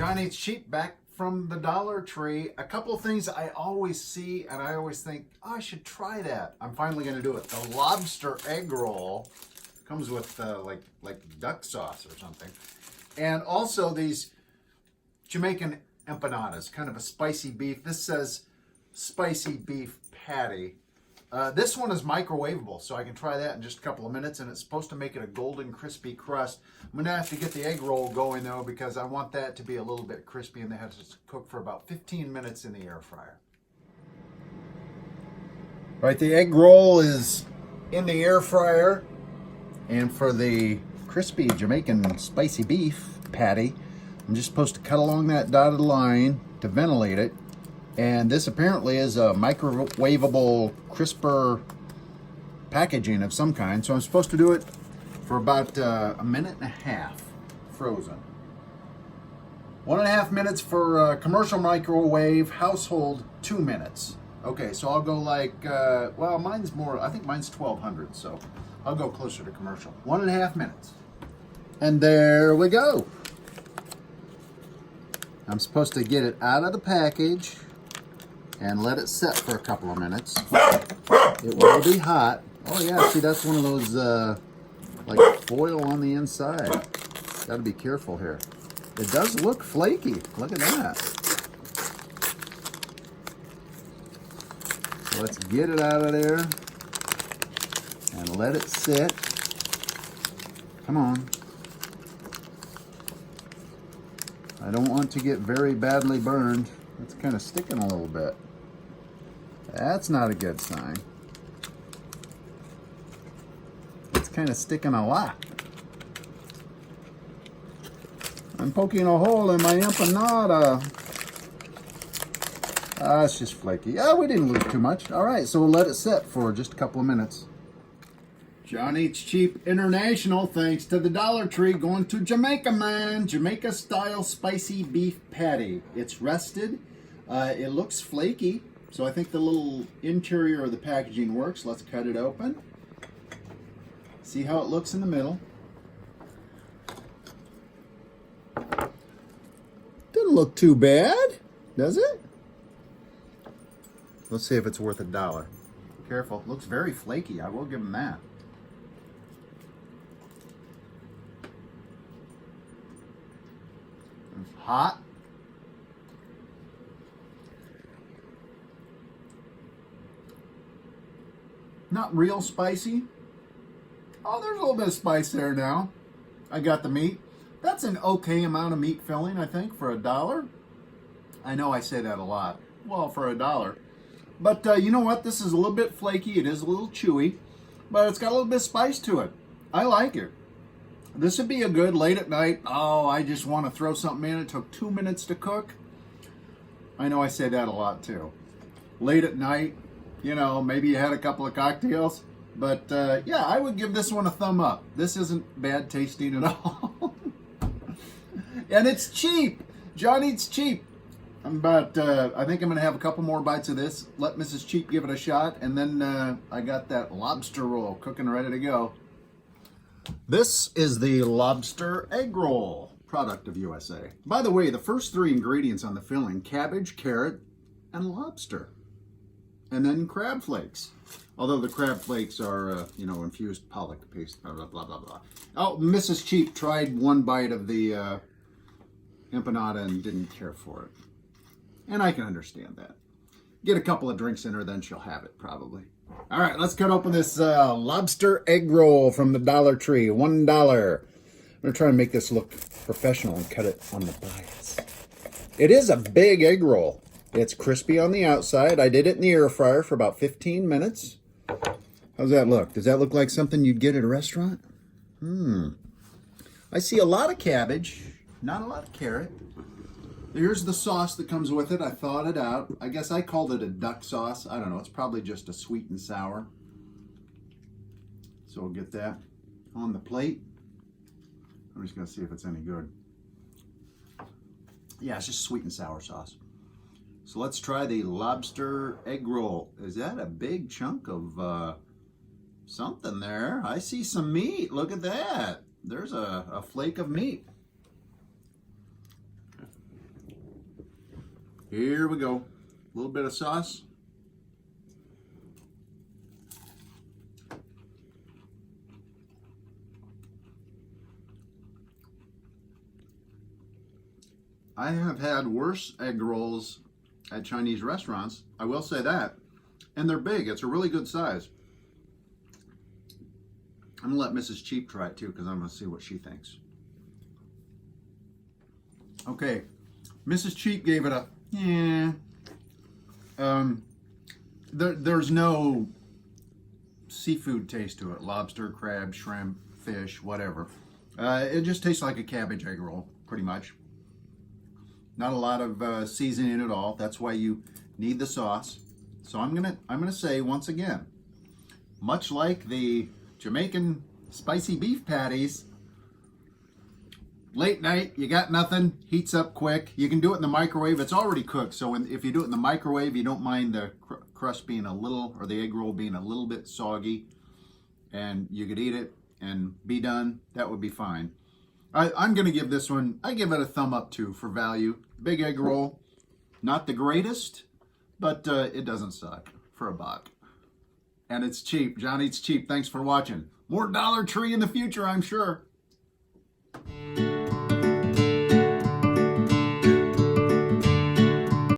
Johnny, it's cheap back from the Dollar Tree. A couple of things I always see and I always think, oh, I should try that. I'm finally going to do it. The lobster egg roll comes with like duck sauce or something. And also these Jamaican empanadas, kind of a spicy beef. This says spicy beef patty. This one is microwavable, so I can try that in just a couple of minutes, and it's supposed to make it a golden, crispy crust. I'm going to have to get the egg roll going, though, because I want that to be a little bit crispy, and they have to cook for about 15 minutes in the air fryer. All right, the egg roll is in the air fryer, and for the crispy Jamaican spicy beef patty, I'm just supposed to cut along that dotted line to ventilate it. And this apparently is a microwavable, crisper packaging of some kind. So I'm supposed to do it for about a minute and a half, frozen. 1.5 minutes for commercial microwave, household 2 minutes. Okay, so I'll go like, well, mine's more, I think mine's 1200, so I'll go closer to commercial. 1.5 minutes. And there we go. I'm supposed to get it out of the package and let it set for a couple of minutes. It will be hot. Oh yeah, see, that's one of those like foil on the inside. Gotta be careful here. It does look flaky. Look at that. So let's get it out of there and let it sit. Come on. I don't want to get very badly burned. It's kind of sticking a little bit. That's not a good sign. It's kind of sticking a lot. I'm poking a hole in my empanada. It's just flaky. We didn't lose too much. All right, so we'll let it set for just a couple of minutes. Johnny Eats Cheap International, thanks to the Dollar Tree, going to Jamaica, man. Jamaica style spicy beef patty. It's rested. It looks flaky, so I think the little interior of the packaging works. Let's cut it open. See how it looks in the middle. Doesn't look too bad, does it? Let's see if it's worth $1. Careful, looks very flaky. I will give them that. It's hot. Not real spicy. Oh, there's a little bit of spice there now. I got the meat. That's an okay amount of meat filling, I think, for $1. I know I say that a lot. Well, for $1. But you know what? This is a little bit flaky. It is a little chewy, but it's got a little bit of spice to it. I like it. This would be a good late at night. Oh, I just want to throw something in. It took 2 minutes to cook. I know I say that a lot too. Late at night, you know, maybe you had a couple of cocktails. But yeah, I would give this one a thumb up. This isn't bad tasting at all. And it's cheap. Johnny Eats Cheap. But I think I'm going to have a couple more bites of this. Let Mrs. Cheap give it a shot. And then I got that lobster roll cooking ready to go. This is the lobster egg roll, product of USA. By the way, the first 3 ingredients on the filling: cabbage, carrot, and lobster. And then crab flakes. Although the crab flakes are, you know, infused pollock paste, blah, blah, blah, blah, blah. Oh, Mrs. Cheap tried one bite of the empanada and didn't care for it. And I can understand that. Get a couple of drinks in her, then she'll have it, probably. All right, let's cut open this lobster egg roll from the Dollar Tree, $1. I'm going to try and make this look professional and cut it on the bias. It is a big egg roll. It's crispy on the outside. I did it in the air fryer for about 15 minutes. How's that look? Does that look like something you'd get at a restaurant? I see a lot of cabbage, not a lot of carrot. Here's the sauce that comes with it. I thawed it out. I guess I called it a duck sauce. I don't know. It's probably just a sweet and sour. So we'll get that on the plate. I'm just going to see if it's any good. Yeah, it's just sweet and sour sauce. So let's try the lobster egg roll. Is that a big chunk of something there? I see some meat. Look at that. There's a flake of meat. Here we go. A little bit of sauce. I have had worse egg rolls at Chinese restaurants. I will say that. And they're big. It's a really good size. I'm going to let Mrs. Cheap try it too because I'm going to see what she thinks. Okay. Mrs. Cheap gave it a, yeah. There's no seafood taste to it. Lobster, crab, shrimp, fish, whatever. It just tastes like a cabbage egg roll, pretty much. Not a lot of seasoning at all. That's why you need the sauce. So I'm gonna say once again, much like the Jamaican spicy beef patties, late night, you got nothing, heats up quick. You can do it in the microwave. It's already cooked, so if you do it in the microwave, you don't mind the crust being a little, or the egg roll being a little bit soggy, and you could eat it and be done. That would be fine. I'm going to give this one, I give it a thumb up too for value. Big egg roll, not the greatest, but it doesn't suck for $1. And it's cheap. John Eats Cheap. Thanks for watching. More Dollar Tree in the future, I'm sure.